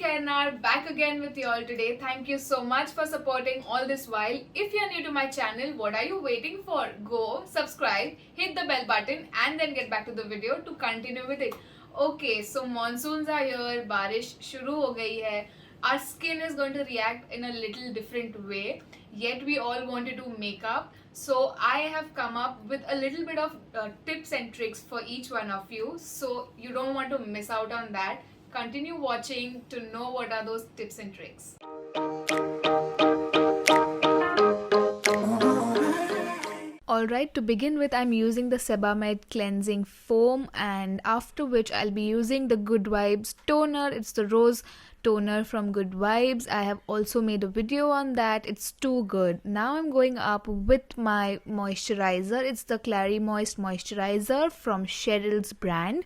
KhaiRnar, back again with you all today. Thank you so much for supporting all this while. If you are new to my channel, what are you waiting for? Go, subscribe, hit the bell button and then get back to the video to continue with it. Okay, so monsoons are here, बारिश शुरू हो गई है. Our skin is going to react in a little different way, yet we all want to do makeup. So I have come up with a little bit of tips and tricks for each one of you, so you don't want to miss out on that. Continue watching to know what are those tips and tricks. Alright, to begin with, I'm using the Sebamed cleansing foam, and after which I'll be using the Good Vibes toner. It's the rose toner from Good Vibes. I have also made a video on that. It's too good. Now I'm going up with my moisturizer. It's the Clary Moist moisturizer from Cheryl's brand.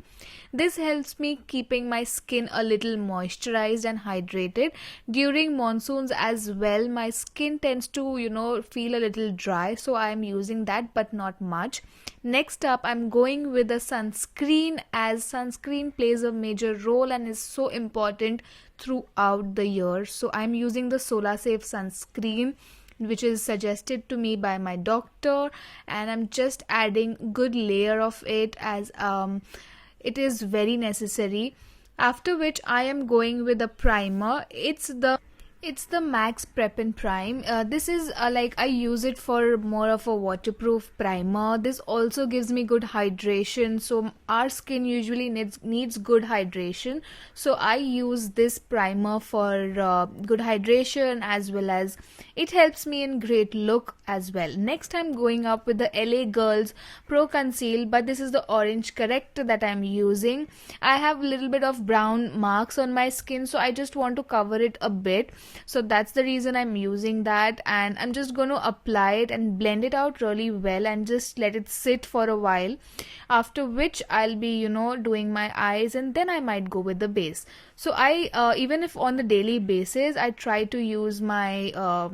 This helps me keeping my skin a little moisturized and hydrated during monsoons as well. My skin tends to feel a little dry, so I'm using that, but not much. Next up, I'm going with a sunscreen, as sunscreen plays a major role and is so important throughout the year. So I'm using the Solar Safe sunscreen, which is suggested to me by my doctor, and I'm just adding good layer of it as it is very necessary. After which I am going with a primer. It's the M.A.C Prep+Prime. This is like I use it for more of a waterproof primer. This also gives me good hydration. So our skin usually needs good hydration. So I use this primer for good hydration, as well as it helps me in great look as well. Next, I'm going up with the LA Girls Pro Conceal, but this is the orange corrector that I'm using. I have a little bit of brown marks on my skin, so I just want to cover it a bit. So that's the reason I'm using that, and I'm just going to apply it and blend it out really well and just let it sit for a while, after which I'll be doing my eyes, and then I might go with the base. So I even if on the daily basis, I try to use my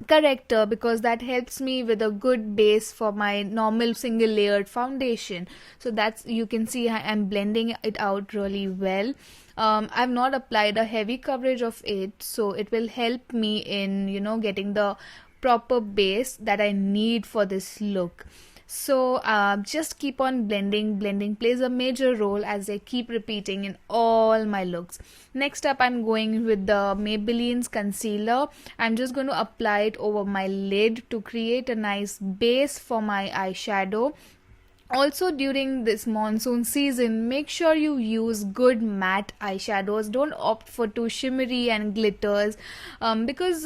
corrector, because that helps me with a good base for my normal single layered foundation. So that's, you can see I'm blending it out really well. I've not applied a heavy coverage of it, so it will help me in getting the proper base that I need for this look. So just keep on blending. Blending plays a major role, as I keep repeating in all my looks. Next up, I'm going with the Maybelline's concealer. I'm just going to apply it over my lid to create a nice base for my eyeshadow. Also, during this monsoon season, make sure you use good matte eyeshadows. Don't opt for too shimmery and glitters, because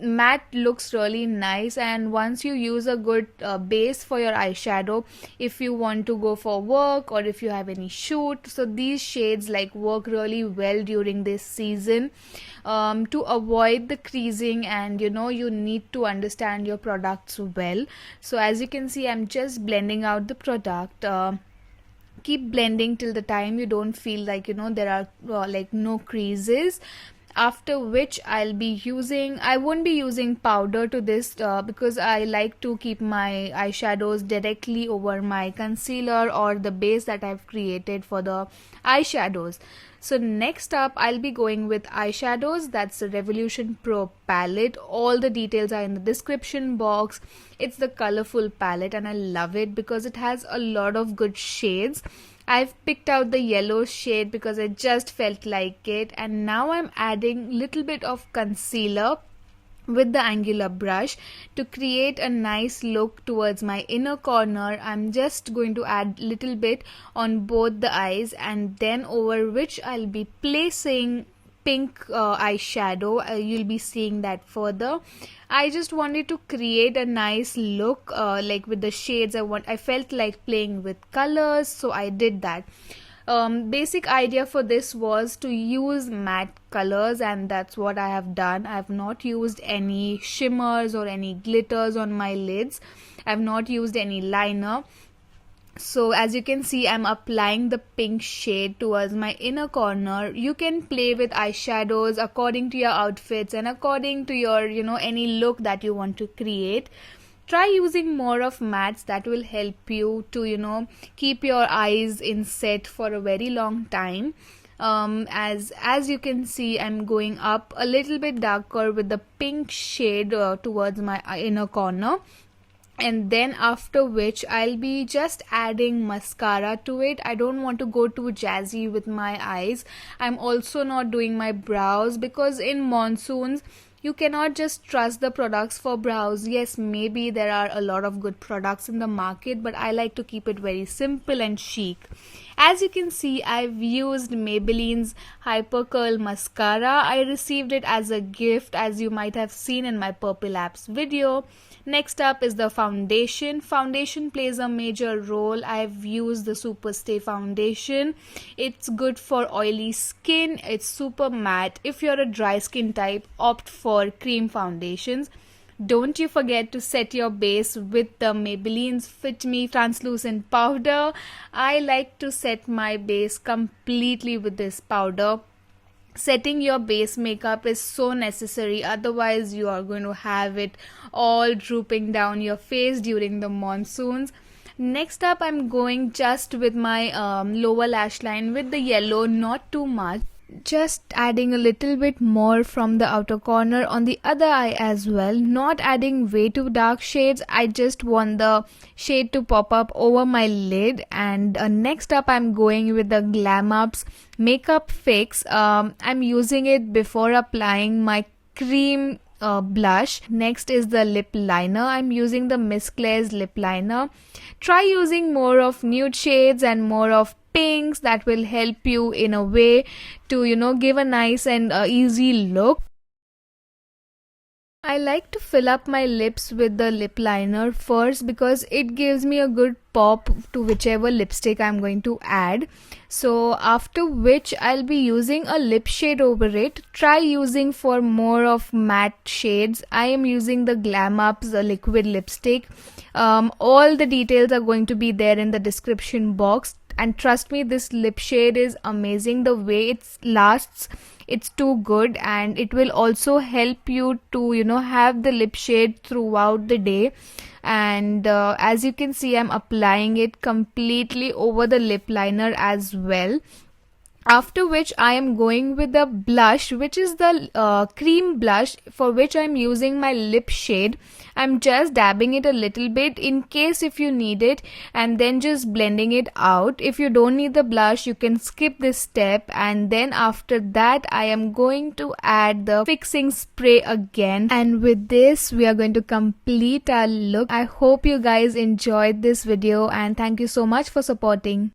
matte looks really nice, and once you use a good base for your eyeshadow, if you want to go for work or if you have any shoot, so these shades work really well during this season. To avoid the creasing, and you need to understand your products well. So as you can see, I'm just blending out the product. Keep blending till the time you don't feel like there are no creases. After which I won't be using powder to this, because I like to keep my eyeshadows directly over my concealer or the base that I've created for the eyeshadows. So next up, I'll be going with eyeshadows. That's the Revolution Pro palette. All the details are in the description box. It's the colorful palette, and I love it because it has a lot of good shades. I've picked out the yellow shade because I just felt like it, and now I'm adding little bit of concealer with the angular brush to create a nice look towards my inner corner. I'm just going to add little bit on both the eyes, and then over which I'll be placing pink eyeshadow. You'll be seeing that further. I just wanted to create a nice look with the shades. I felt like playing with colors, so I did that. Basic idea for this was to use matte colors, and that's what I have done. I have not used any shimmers or any glitters on my lids. I have not used any liner. So as you can see, I'm applying the pink shade towards my inner corner. You can play with eyeshadows according to your outfits and according to your any look that you want to create. Try using more of mattes. That will help you to keep your eyes in set for a very long time. As you can see, I'm going up a little bit darker with the pink shade towards my inner corner. And then after which I'll be just adding mascara to it. I don't want to go too jazzy with my eyes. I'm also not doing my brows because in monsoons you cannot just trust the products for brows. Yes, maybe there are a lot of good products in the market, but I like to keep it very simple and chic. As you can see, I've used Maybelline's Hyper Curl Mascara. I received it as a gift, as you might have seen in my Purple Apps video. Next up is the foundation. Foundation plays a major role. I've used the Superstay foundation. It's good for oily skin. It's super matte. If you're a dry skin type, opt for cream foundations. Don't you forget to set your base with the Maybelline's Fit Me translucent powder. I like to set my base completely with this powder. Setting your base makeup is so necessary, otherwise you are going to have it all drooping down your face during the monsoons. Next up, I'm going just with my lower lash line with the yellow, not too much. Just adding a little bit more from the outer corner on the other eye as well. Not adding way too dark shades. I just want the shade to pop up over my lid. And next up, I'm going with the Glam Up's Makeup Fix. I'm using it before applying my cream blush. Next is the lip liner. I'm using the Miss Claire's lip liner. Try using more of nude shades and more of pinks. That will help you in a way to give a nice and easy look. I like to fill up my lips with the lip liner first because it gives me a good pop to whichever lipstick I'm going to add. So after which I'll be using a lip shade over it. Try using for more of matte shades. I am using the Glam Up's liquid lipstick. All the details are going to be there in the description box. And trust me, this lip shade is amazing. The way it lasts, it's too good, and it will also help you to have the lip shade throughout the day. And as you can see, I'm applying it completely over the lip liner as well. After which I am going with the blush, which is the cream blush, for which I'm using my lip shade. I'm just dabbing it a little bit in case if you need it, and then just blending it out. If you don't need the blush, you can skip this step. And then after that, I am going to add the fixing spray again. And with this, we are going to complete our look. I hope you guys enjoyed this video, and thank you so much for supporting.